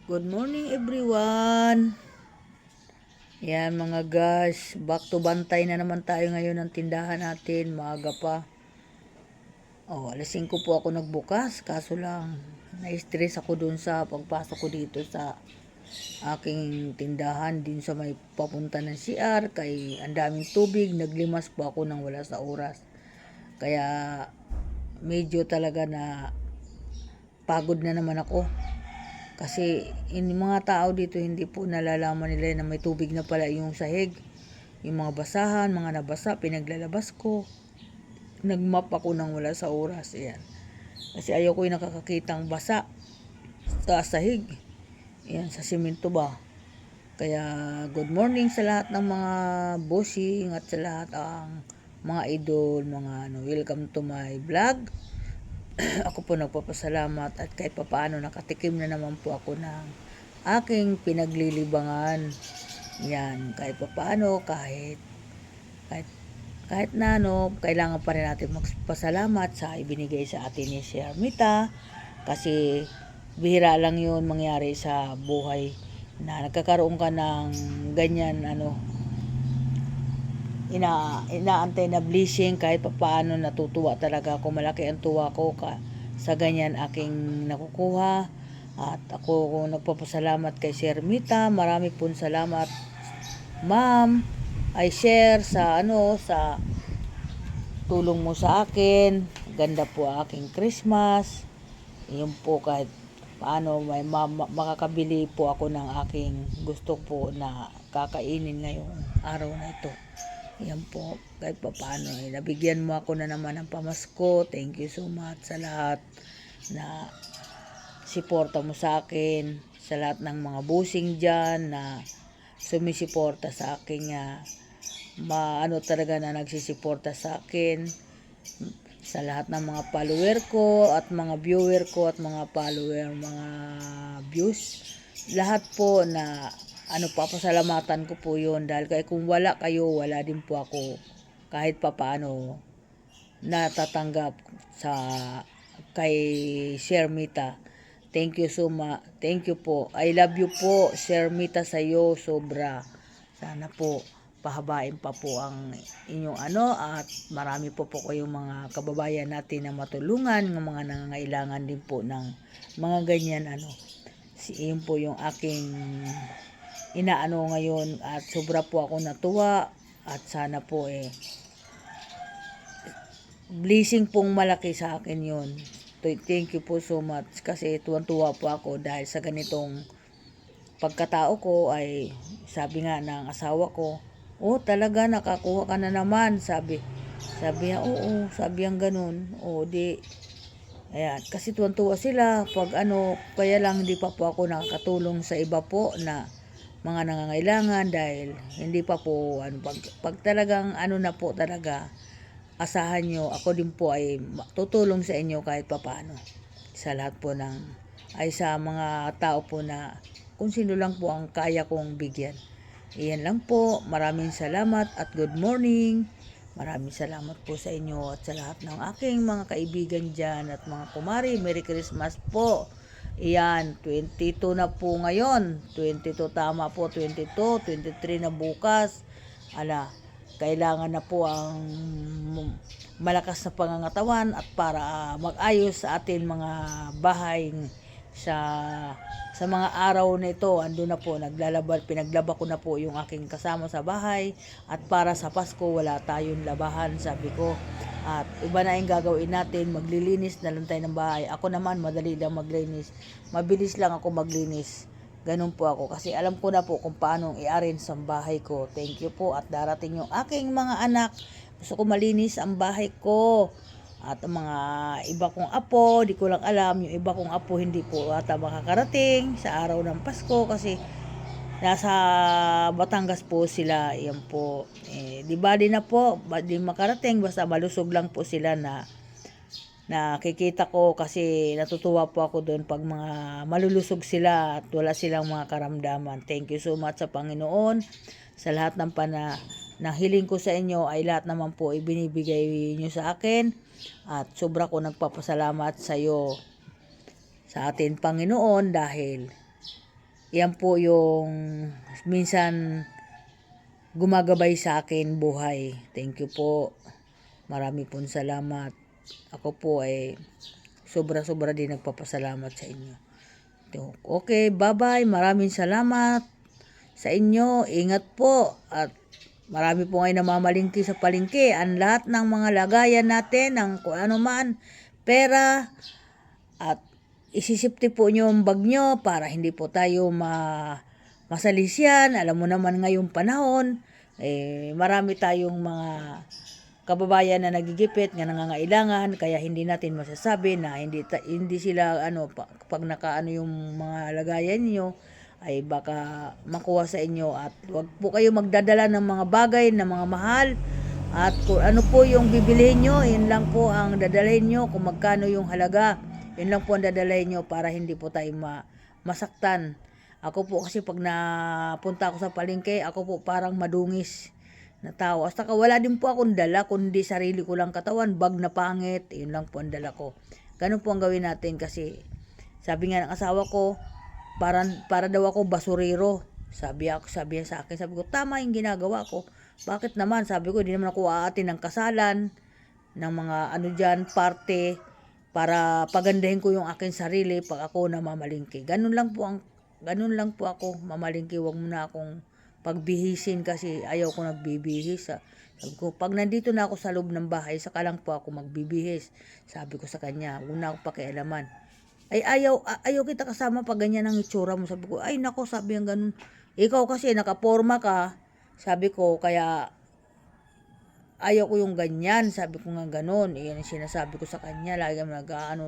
Good morning everyone. Yan mga guys, back to bantay na naman tayo ngayon ng tindahan natin, maaga pa. Alas 5 po ako nagbukas, kaso lang na-stress ako dun sa pagpasok ko dito sa aking tindahan din sa may papunta ng CR kay ang daming tubig, naglimas po ako nang wala sa oras. Kaya medyo talaga na pagod na naman ako. Kasi yung mga tao dito hindi po nalalaman nila na may tubig na pala yung sahig. Yung mga basahan, mga nabasa, pinaglalabas ko. Nagmap ako nang wala sa oras. Ayan. Kasi ayaw ko yung nakakakitang basa sa sahig. Ayan, sa simento ba. Kaya good morning sa lahat ng mga bossing at sa lahat ang mga idol, mga welcome to my vlog. Ako po nagpapasalamat at kahit papaano nakatikim na naman po ako ng aking pinaglilibangan. Yan, kahit papaano, kahit na kailangan pa rin natin magpasalamat sa ibinigay sa atin ni Shermita kasi bihira lang yun mangyari sa buhay na nagkakaroon ka ng ganyan inaantay na blessing. Kahit paano natutuwa talaga ako, malaki ang tuwa ko sa ganyan aking nakukuha. At ako nagpapasalamat kay Shermita, marami pong salamat ma'am, I share sa tulong mo sa akin. Ganda po aking Christmas. Yun po, kahit paano may makakabili po ako ng aking gusto po na kakainin ngayong araw na ito. Yan po, kahit pa paano nabigyan mo ako na naman ng pamasko. Thank you so much sa lahat na suporta mo sa akin, sa lahat ng mga busing dyan na sumisiporta sa akin, talaga na nagsisiporta sa akin, sa lahat ng mga follower ko at mga viewer ko at mga follower, mga views, lahat po na papasalamatan ko po yun dahil kung wala kayo, wala din po ako kahit papaano natatanggap sa kay Shermita. Thank you so much. Thank you po. I love you po, Shermita, sa'yo sobra. Sana po pahabain pa po ang inyong at marami po kayong mga kababayan natin na matulungan, ng mga nangangailangan din po ng mga ganyan yun po yung aking ngayon at sobra po ako natuwa at sana po blessing pong malaki sa akin yun. Thank you po so much kasi tuwan-tuwa po ako dahil sa ganitong pagkatao ko ay sabi nga ng asawa ko, talaga nakakuha ka na naman, sabi niya, oo, sabi ang ganun, di ayan, kasi tuwan-tuwa sila pag kaya lang hindi pa po ako nakakatulong sa iba po na mga nangangailangan dahil hindi pa po pag talagang na po talaga, asahan nyo ako din po ay tutulong sa inyo kahit papaano sa lahat po sa mga tao po na kung sino lang po ang kaya kong bigyan. Iyan lang po, maraming salamat at good morning. Maraming salamat po sa inyo at sa lahat ng aking mga kaibigan dyan at mga kumari. Merry Christmas po. Iyan, 22 na po ngayon. 22 tama po, 22, 23 na bukas. Kailangan na po ang malakas na pangangatawan at para mag-ayos sa atin mga bahay sa mga araw na ito. Ando na po, pinaglaba ko na po yung aking kasama sa bahay at para sa Pasko wala tayong labahan, sabi ko. At iba na yung gagawin natin, maglilinis na lang tayo ng bahay. Ako naman madali lang maglinis, mabilis lang ako maglinis. Ganun po ako kasi alam ko na po kung paano i-arrange ang bahay ko. Thank you po at darating yung aking mga anak. Gusto ko malinis ang bahay ko. At ang mga iba kong apo, di ko lang alam, yung iba kong apo hindi po ata makakarating sa araw ng Pasko kasi nasa Batangas po sila. Yan po. Di ba din na po, di makarating, basta malusog lang po sila na nakikita ko kasi natutuwa po ako doon pag mga malulusog sila at wala silang mga karamdaman. Thank you so much sa Panginoon. Sa lahat ng hiling ko sa inyo ay lahat naman po ibinibigay nyo sa akin. At sobra ko nagpapasalamat sa iyo, sa atin Panginoon, dahil yan po yung minsan gumagabay sa akin buhay. Thank you po. Marami pong salamat. Ako po ay sobra-sobra din nagpapasalamat sa inyo. Okay, bye-bye. Maraming salamat sa inyo. Ingat po. At marami po ngayon namamalingki sa palengke. Ang lahat ng mga lagayan natin, ng kung ano man, pera, at isisipti po nyo ang bag nyo para hindi po tayo masalisian. Alam mo naman ngayong panahon, marami tayong mga kababayan na nagigipit, nga nangangailangan, kaya hindi natin masasabi na hindi sila pag nakaano yung mga lagayan niyo ay baka makuha sa inyo. At wag po kayo magdadala ng mga bagay na mga mahal, at kung ano po yung bibilihin nyo, yun lang po ang dadalhin nyo. Kung magkano yung halaga, yun lang po ang dadalhin nyo para hindi po tayo masaktan. Ako po kasi pag napunta ako sa palengke, ako po parang madungis na tao. Hasta wala din po akong dala, kundi sarili ko lang katawan, bag na pangit, yun lang po ang dala ko. Ganun po ang gawin natin kasi sabi nga ng asawa ko, para daw ako basurero. Sabi niya sa akin, sabi ko, tama yung ginagawa ko. Bakit naman? Sabi ko, hindi naman ako aatin ng kasalan, ng mga parte, para pagandahin ko yung akin sarili pag ako namamalingki. Ganun lang po ako mamalingki. Huwag mo na akong pagbihisin kasi ayaw ko nagbibihis. Sabi ko, pag nandito na ako sa loob ng bahay, saka lang po ako magbibihis. Sabi ko sa kanya, huwag na ako pakialaman. Ay ayaw kita kasama pag ganyan ang itsura mo. Sabi ko, ay nako, sabi ang ganun. Ikaw kasi nakaporma ka, sabi ko, kaya ayaw ko yung ganyan. Sabi ko nga ganun. Iyan ang sinasabi ko sa kanya. Lagi mo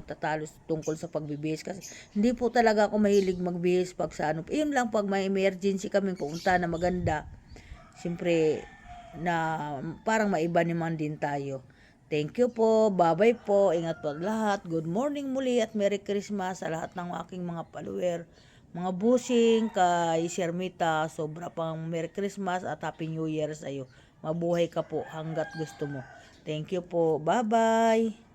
tatalo tungkol sa pagbibihis. Kasi hindi po talaga ako mahilig magbihis pag sa Yun lang pag may emergency kaming pumunta na maganda. Siyempre, na parang maiba naman din tayo. Thank you po. Bye-bye po. Ingat po lahat. Good morning muli at Merry Christmas sa lahat ng aking mga follower. Mga busing kay Shermita, sobra pang Merry Christmas at Happy New Year sa iyo. Mabuhay ka po hanggat gusto mo. Thank you po. Bye-bye.